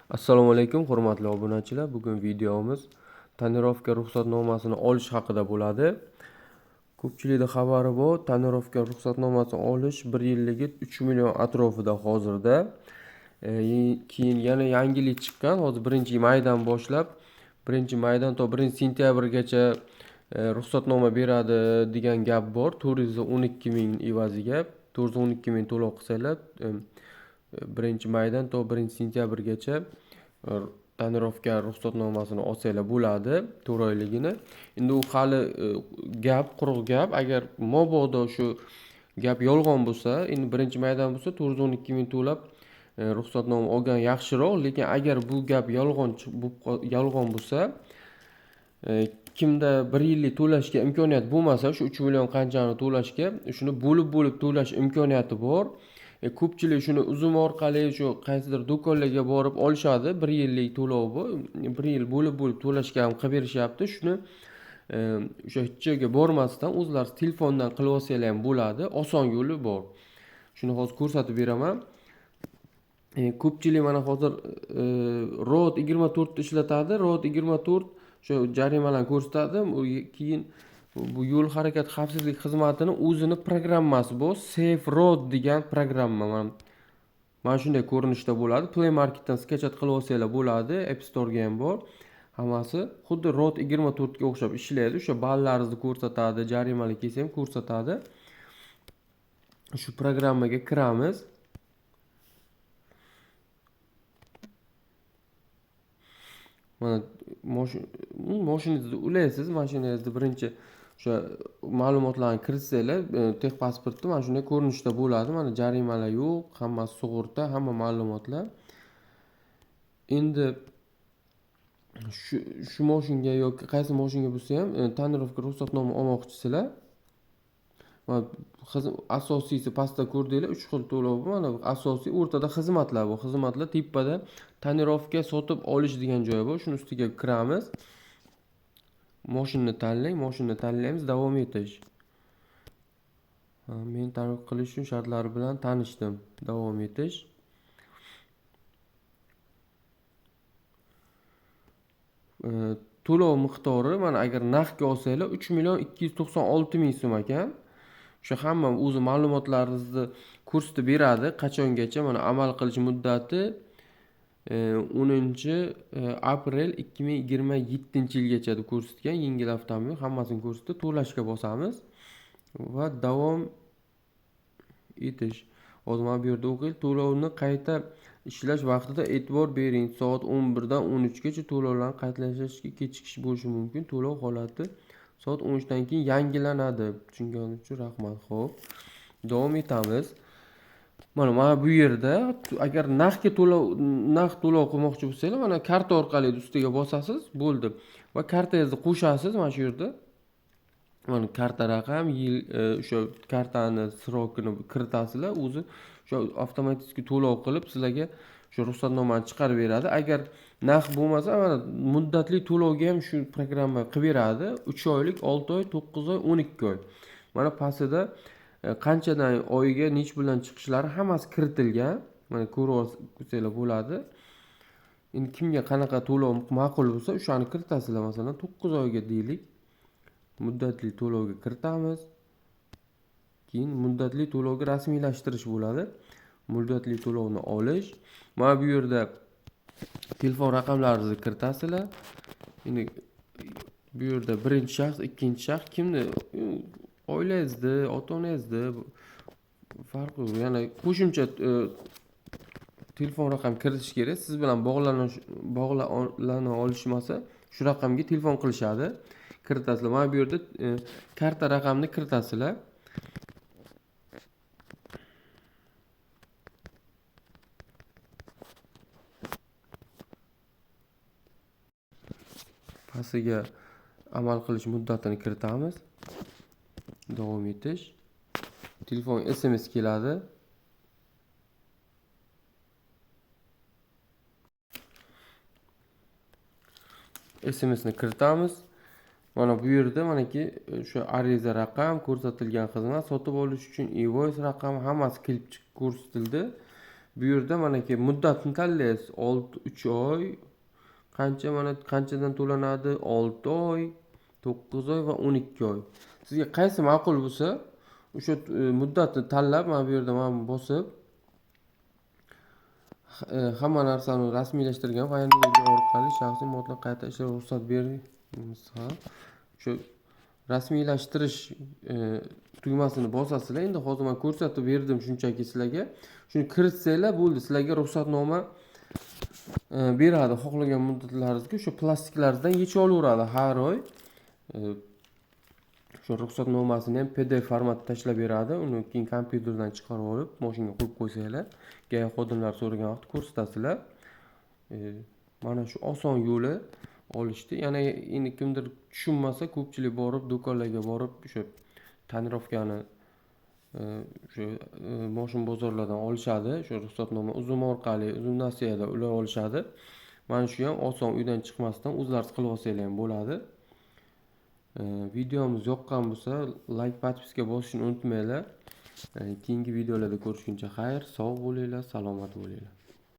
Assalomu alaykum, hurmatli obunachilar. Bugun videomiz tonirovka ruxsatnomasini olish haqida bo'ladi. Ko'pchilikda xabari bor, tonirovka ruxsatnomasini olish 1 yilligi 3 million atrofida hozirda. Keyin yana yangilik chiqqan. Hozir 1-maydan boshlab 1-maydan to 1-sentyabrgacha ruxsatnoma beradi degan gap bor. 412 ming evaziga 412 ming to'lov qilsanglar 1-maydan to 1-sentyabrgacha tonirovka ruxsatnomasini olsanglar bo'ladi 4 oyligini. Endi u hali gap, quruq gap. Agar mabodo shu gap yolg'on bo'lsa, endi 1-maydan bo'lsa 412 ming to'lab ruxsatnoma olgan yaxshiroq. Lekin agar bu gap yolg'on bo'lsa, kimda 1 yillik to'lashga imkoniyat bo'lmasa, shu 3 million qanchani to'lashga, shuni bo'lib to'lash imkoniyati bor. Ko'pchilik shuni uzum orqali shu qaysidir do'konlarga borib olishadi. 1 yillik to'lov bu. 1 yil bo'lib to'lashga ham qilib berishyapti. Shuni o'sha hech joyga bormasdan o'zlari telefondan qilib olsanglar ham bo'ladi. Oson yo'li bor. Shuni hozir ko'rsatib beraman. Ko'pchilik mana hozir ROD 24 ishlatadi. ROD 24 shu jarimalarni ko'rsatadi. Keyin bu yo'l harakati xavfsizlik xizmatini o'zini programmasi bor. Safe Road degan programma. Mana shunday ko'rinishda bo'ladi. Play Marketdan sketchat qilib olsanglar bo'ladi. App Store'ga ham bor. Hammasi xuddi ROD 24 ga o'xshab ishlaydi. O'sha ballaringizni ko'rsatadi, jarimalar kelsa ham ko'rsatadi. Shu programmaga kiramiz. Mana mashinangizni ulaysiz, mashinangizda birinchi o'sha ma'lumotlarni kiritsanglar, texpasportda mana shunday ko'rinishda bo'ladi. Mana jarimalar yo'q, hammasi sug'urta, hamma ma'lumotlar. Endi shu mashinga yoki qaysi mashinga bo'lsa ham tonirovka ruxsatnoma olmoqchisizlar. Asosiysi pastda ko'rdinglar, 3 xil to'lov bor. Mana asosiy, o'rtada xizmatlar bor. Xizmatlar tepada tonirovka sotib olish degan joy bor. Shuni ustiga kiramiz. Mashinani tanlang, mashinani tanlaymiz, davom etish. Men tonirovka qilish uchun shartlari bilan tanishdim. Davom etish. To'lov miqdori mana agar naqdga olsanglar 3 million 296 ming so'm ekan. O'sha hamma o'zi ma'lumotlaringizni ko'rsatib beradi, qachongacha. Mana amal qilish muddati 10-aprel 2027-yilgacha deb ko'rsatgan. Yengil avtomobil hammasini ko'rsatdi. To'lashga bosamiz va davom etish. Hozir mana bu yerda o'qing. To'lovni qayta ishlash vaqtida e'tibor bering. Soat 11 dan 13 gacha to'lovlarni qaytalashga kechikish bo'lishi mumkin. To'lov holati soat 13 dan keyin yangilanadi. Tushunganingiz uchun rahmat. Xo'p. Davom etamiz. Mana bu yerda agar naqd to'lov qilmoqchi bo'lsangiz, mana karta orqali ustiga bosasiz, bo'ldi. Va kartangizni qo'shasiz mana shu yerda. Mana karta raqam, yil, o'sha kartani srokini kiritasizlar, o'zi o'sha avtomatik to'lov qilib sizlarga shu ruxsatnomani chiqarib beradi. Agar naqd bo'lmasa, mana muddatli to'lovga ham shu programma qilib beradi. 3 oylik, 6 oy, 9 oy, 12 oy. Mana pastida qanchadan oyiga nech bilan chiqishlari hammasi kiritilgan. Mana ko'rib olsanglar bo'ladi. Endi kimga qanaqa to'lov ma'qul bo'lsa, o'shani kiritasizlar. Masalan, 9 oyga deylik. Muddatli to'lovga kiritamiz. Keyin muddatli to'lovga rasmiylashtirish bo'ladi. Muddatli to'lovni olish. Mana bu yerda telefon raqamlaringizni kiritasizlar. Endi bu yerda birinchi shaxs, ikkinchi shaxs kimni, oilangizni, ota-onangizni farqi yo'q. Yana qo'shimcha telefon raqam kiritish kerak. Siz bilan bog'lana olishmasa, shu raqamga telefon qilishadi. Kiritasizlar. Mana bu yerda karta raqamni kiritasizlar. Pastiga amal qilish muddatini kiritamiz. Davom etish. Telefon SMS keladi. SMSni kiritamiz. Mana bu yerda manaki o'sha ariza raqam, ko'rsatilgan xizmat, sotib olish uchun invoice raqami hammasi kelib chiqib ko'rsatildi. Bu yerda manaki muddatni tanlaysiz. 3 oy, qanchadan to'lanadi? 6 oy, 9 oy va 12 oy. Sizga qaysi ma'qul bo'lsa, o'sha muddatni tanlab, mana bu yerda mana bosib, hamma narsani rasmiylashtirgan voyinlik orqali shaxsiy moddiy qayta ishlashga ruxsat bering. Misol shu rasmiylashtirish tugmasini bosasizlar. Endi hozir men ko'rsatib berdim shunchaki sizlarga. Shuni kiritsanglar bo'ldi. Sizlarga ruxsatnoma beradi. Xohlagan muddatlaringizga o'sha plastiklardan yechib olaveradi har oy. Shu ruxsatnomasini ham PDF formatda tashlab beradi. Uni keyin kompyuterdan chiqarib olib, mashinaga qo'yib qo'ysanglar, gaya xodimlar so'ragan vaqt ko'rsatasizlar. Mana shu oson yo'li olishdi. Yana endi kimdir tushunmasa, ko'pchilik borib do'konlarga borib o'sha tonirovkani o'sha moshin bozorlardan olishadi. Shu ruxsatnoma uzum orqali, uzum nasiyada ular olishadi. Mana shu ham oson, uydan chiqmasdan o'zlaringiz qilib olsanglar ham bo'ladi. Videomiz yoqqan bo'lsa, like, podpiska bosishni unutmanglar. Keyingi videolarda ko'rishguncha xayr, sog' bo'linglar, salomat bo'linglar.